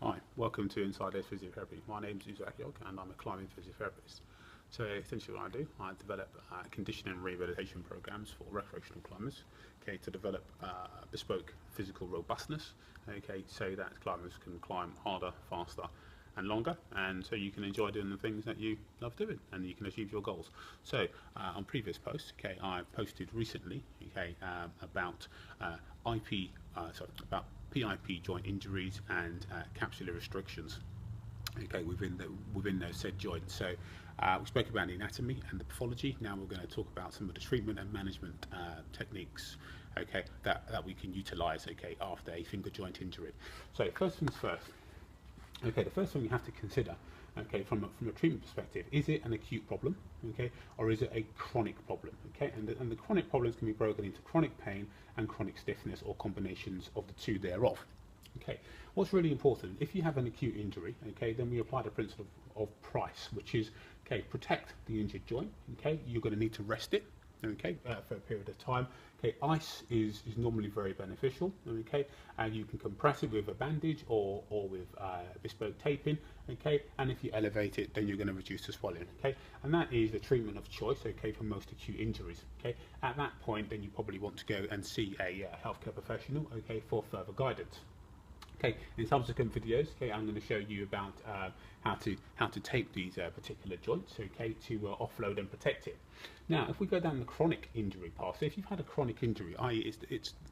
Hi, welcome to Untitled Physiotherapy. My name is Isometric and I'm a climbing physiotherapist. So essentially what I do, I develop conditioning and rehabilitation programs for recreational climbers, okay, to develop bespoke physical robustness, okay, so that climbers can climb harder, faster and longer, and so you can enjoy doing the things that you love doing and you can achieve your goals. So on previous posts, okay, I posted recently, okay, about about PIP joint injuries and capsular restrictions, okay, within those said joints. So we spoke about the anatomy and the pathology. Now we're going to talk about some of the treatment and management techniques, okay, that we can utilize, okay, after a finger joint injury. So first things first, okay, the first thing you have to consider, okay, from a treatment perspective, is it an acute problem, okay, or is it a chronic problem, okay? And the chronic problems can be broken into chronic pain and chronic stiffness, or combinations of the two thereof. Okay, what's really important, if you have an acute injury, okay, then we apply the principle of price, which is, okay, protect the injured joint, okay, you're going to need to rest it, okay, for a period of time. Okay, ice is normally very beneficial, okay, and you can compress it with a bandage or with bespoke taping, okay, and if you elevate it, then you're going to reduce the swelling, okay, and that is the treatment of choice, okay, for most acute injuries, okay. At that point, then you probably want to go and see a healthcare professional, okay, for further guidance. Okay, in subsequent videos, okay, I'm going to show you about how to tape these particular joints, okay, to offload and protect it. Now, if we go down the chronic injury path, so if you've had a chronic injury, i.e.,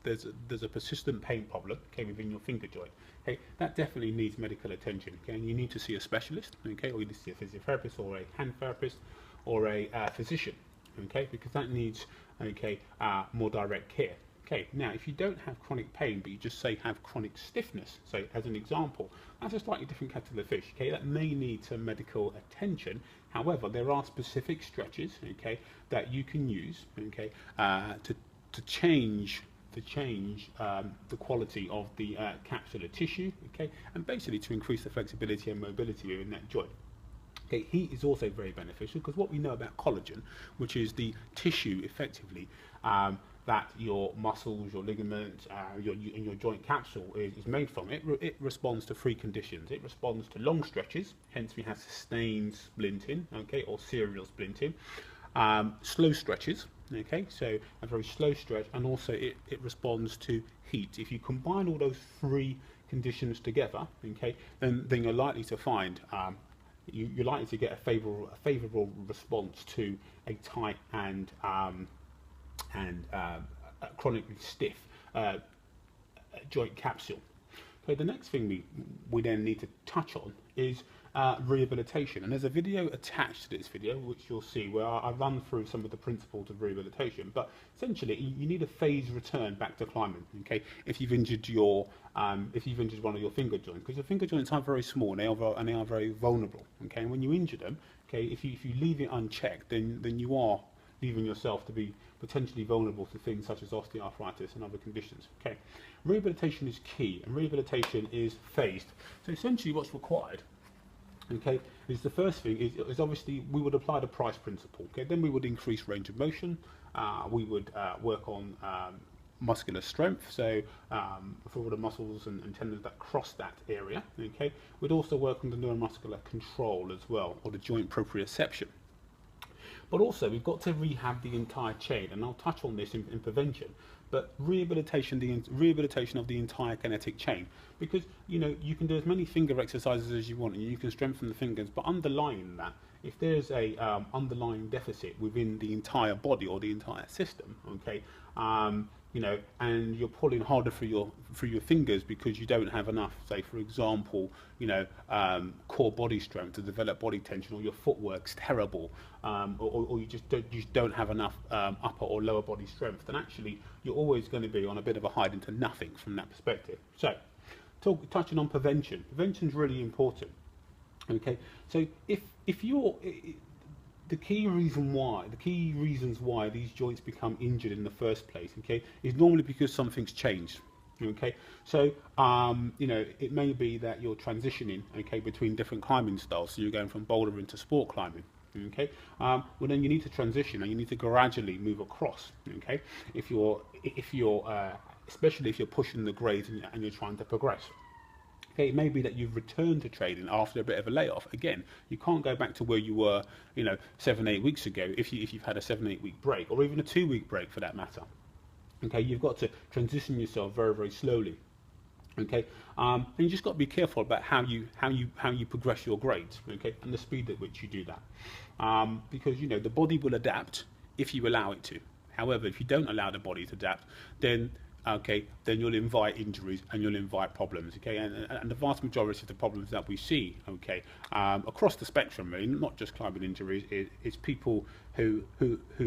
there's a persistent pain problem, okay, within your finger joint, okay, that definitely needs medical attention, okay, and you need to see a specialist, okay, or you need to see a physiotherapist or a hand therapist or a physician, okay, because that needs, okay, more direct care. Okay, now if you don't have chronic pain, but you just say have chronic stiffness, so as an example, that's a slightly different kettle of fish, okay, that may need some medical attention. However, there are specific stretches, okay, that you can use, okay, to change the quality of the capsular tissue, okay, and basically to increase the flexibility and mobility within that joint. Okay, heat is also very beneficial because what we know about collagen, which is the tissue effectively that your muscles, your ligaments, and your joint capsule is made from, it responds to three conditions. It responds to long stretches, hence we have sustained splinting, okay, or serial splinting. Slow stretches, okay, so a very slow stretch, and also it responds to heat. If you combine all those three conditions together, okay, then you're likely to find you're likely to get a favourable response to a tight and chronically stiff joint capsule. Okay, the next thing we then need to touch on is rehabilitation, and there's a video attached to this video which you'll see where I run through some of the principles of rehabilitation. But essentially, you need a phased return back to climbing. Okay, if you've injured one of your finger joints, because your finger joints are very small and they are very vulnerable. Okay, and when you injure them, okay, if you leave it unchecked, then you are leaving yourself to be potentially vulnerable to things such as osteoarthritis and other conditions. Okay, rehabilitation is key, and rehabilitation is phased. So essentially, what's required, okay, is the first thing is obviously we would apply the price principle. Okay, then we would increase range of motion. We would work on muscular strength, so for all the muscles and tendons that cross that area. Okay, we'd also work on the neuromuscular control as well, or the joint proprioception. But also we've got to rehab the entire chain, and I'll touch on this in prevention. But rehabilitation of the entire kinetic chain, because you can do as many finger exercises as you want, and you can strengthen the fingers. But underlying that, if there's a underlying deficit within the entire body or the entire system, okay, and you're pulling harder through your fingers because you don't have enough, say for example, core body strength to develop body tension, or your footwork's terrible, or you just don't have enough upper or lower body strength, then actually you're always going to be on a bit of a hide into nothing from that perspective. So, touching on prevention. Prevention is really important. Okay, so if you're the key reasons why these joints become injured in the first place, okay, is normally because something's changed. Okay, so it may be that you're transitioning, okay, between different climbing styles. So you're going from boulder into sport climbing. Okay, well then you need to transition, and you need to gradually move across. Okay, if you're especially if you're pushing the grades and you're trying to progress. Okay, it may be that you've returned to training after a bit of a layoff. Again, you can't go back to where you were, 7-8 weeks ago if you've had a 7-8 week break, or even a 2 week break for that matter. Okay, you've got to transition yourself very, very slowly. Okay, and you just got to be careful about how you progress your grades. Okay, and the speed at which you do that, because the body will adapt if you allow it to. However, if you don't allow the body to adapt, then you'll invite injuries and you'll invite problems. Okay, and the vast majority of the problems that we see, across the spectrum, I mean, not just climbing injuries, is people who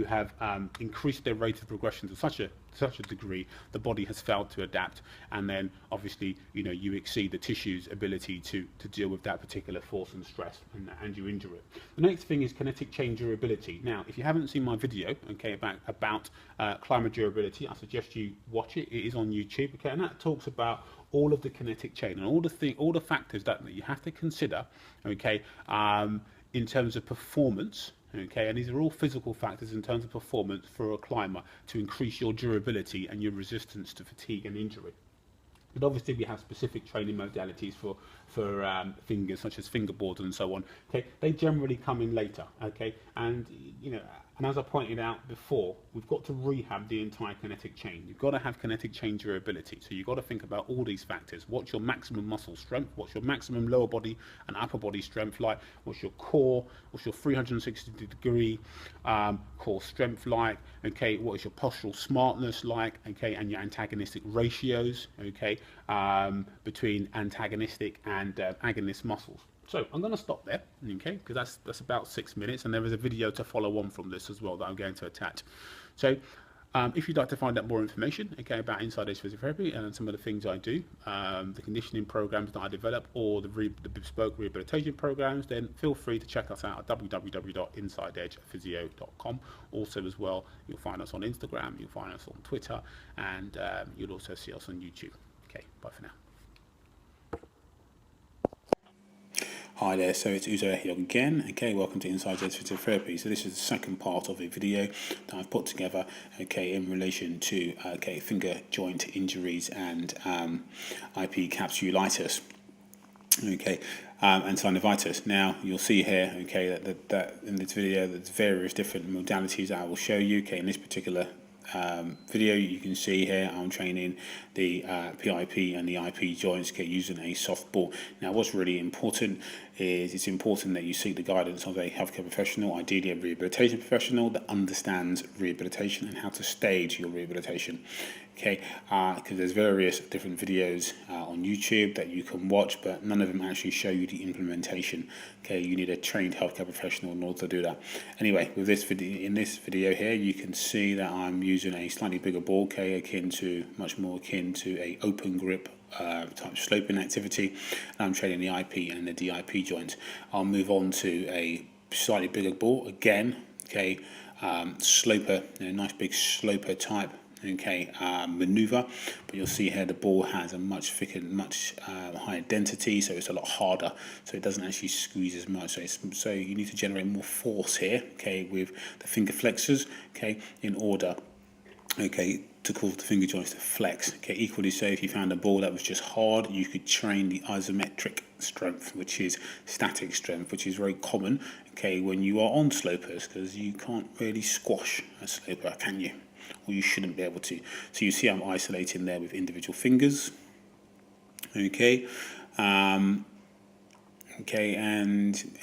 have increased their rate of progression to such a degree, the body has failed to adapt, and then obviously you exceed the tissue's ability to deal with that particular force and stress, and you injure it. The next thing is kinetic chain durability. Now, if you haven't seen my video, about climber durability, I suggest you watch it. It is on YouTube, and that talks about all of the kinetic chain and all the factors that you have to consider, in terms of performance. Okay, and these are all physical factors in terms of performance for a climber to increase your durability and your resistance to fatigue and injury. But obviously we have specific training modalities for fingers, such as fingerboards and so on. Okay, they generally come in later. Okay, and and as I pointed out before, we've got to rehab the entire kinetic chain. You've got to have kinetic chain durability. So you've got to think about all these factors. What's your maximum muscle strength? What's your maximum lower body and upper body strength like? What's your core? What's your 360-degree core strength like? Okay, what is your postural smartness like? Okay, and your antagonistic ratios. Okay, between antagonistic and agonist muscles. So I'm going to stop there, okay, because that's about 6 minutes, and there is a video to follow on from this as well that I'm going to attach. So if you'd like to find out more information, about Inside Edge Physiotherapy and some of the things I do, the conditioning programs that I develop, or the bespoke rehabilitation programs, then feel free to check us out at www.insideedgephysio.com. Also, as well, you'll find us on Instagram, you'll find us on Twitter, and you'll also see us on YouTube. Okay, bye for now. Hi there, so it's Uzo here again. Okay, welcome to Inside Edge Physiotherapy. So this is the second part of a video that I've put together, in relation to finger joint injuries and IP capsulitis, and synovitis. Now you'll see here, that in this video there's various different modalities that I will show you. In this particular video, you can see here I'm training the PIP and the IP joints using a soft ball. Now what's really important is it's important that you seek the guidance of a healthcare professional, ideally a rehabilitation professional that understands rehabilitation and how to stage your rehabilitation. Because there's various different videos on YouTube that you can watch, but none of them actually show you the implementation. You need a trained healthcare professional in order to do that. Anyway, with this video, in this video here, you can see that I'm using a slightly bigger ball, much more akin to a open grip type sloping activity, and I'm training the IP and the DIP joints. I'll move on to a slightly bigger ball again, sloper, nice big sloper type maneuver, but you'll see here the ball has a much thicker, much higher density, so it's a lot harder, so it doesn't actually squeeze as much. So you need to generate more force here, with the finger flexors, in order to cause the finger joints to flex. Equally so, if you found a ball that was just hard, you could train the isometric strength, which is static strength, which is very common when you are on slopers, because you can't really squash a sloper, can you? Or you shouldn't be able to. So you see I'm isolating there with individual fingers. And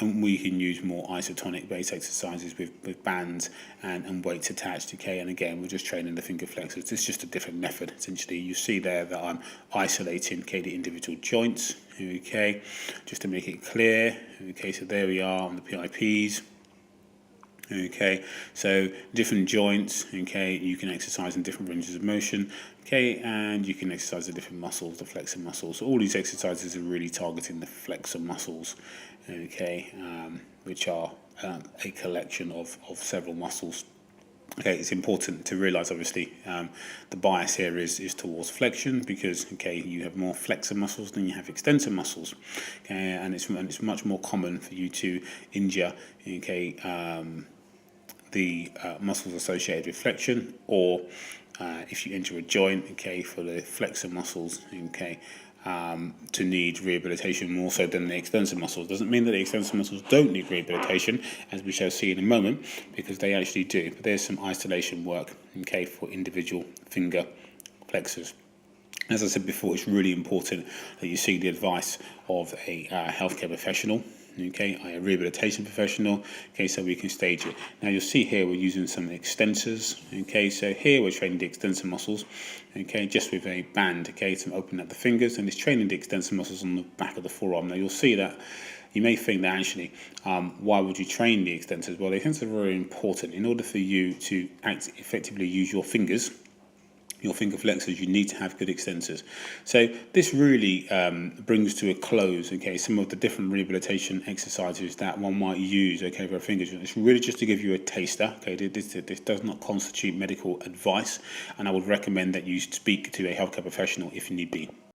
we can use more isotonic based exercises with bands and weights attached. And again, we're just training the finger flexors. It's just a different method. Essentially, you see there that I'm isolating the individual joints. Just to make it clear. So there we are on the PIPs. So different joints, you can exercise in different ranges of motion, and you can exercise the different muscles, the flexor muscles. So all these exercises are really targeting the flexor muscles, which are a collection of several muscles. It's important to realise, obviously, the bias here is towards flexion, because you have more flexor muscles than you have extensor muscles, and it's much more common for you to injure the muscles associated with flexion, or if you injure a joint, for the flexor muscles, to need rehabilitation more so than the extensor muscles. Doesn't mean that the extensor muscles don't need rehabilitation, as we shall see in a moment, because they actually do. But there's some isolation work, okay, for individual finger flexors. As I said before, it's really important that you seek the advice of a healthcare professional, okay, a rehabilitation professional, okay, so we can stage it. Now you'll see here we're using some extensors, okay, so here we're training the extensor muscles, okay, just with a band, okay, so I'm opening up the fingers and it's training the extensor muscles on the back of the forearm. Now you'll see that you may think that actually, why would you train the extensors? Well, the extensors are very important. In order for you to effectively use your fingers, your finger flexors, you need to have good extensors. So this really brings to a close, okay, some of the different rehabilitation exercises that one might use, okay, for a finger joint. It's really just to give you a taster, okay. This does not constitute medical advice, and I would recommend that you speak to a healthcare professional if need be.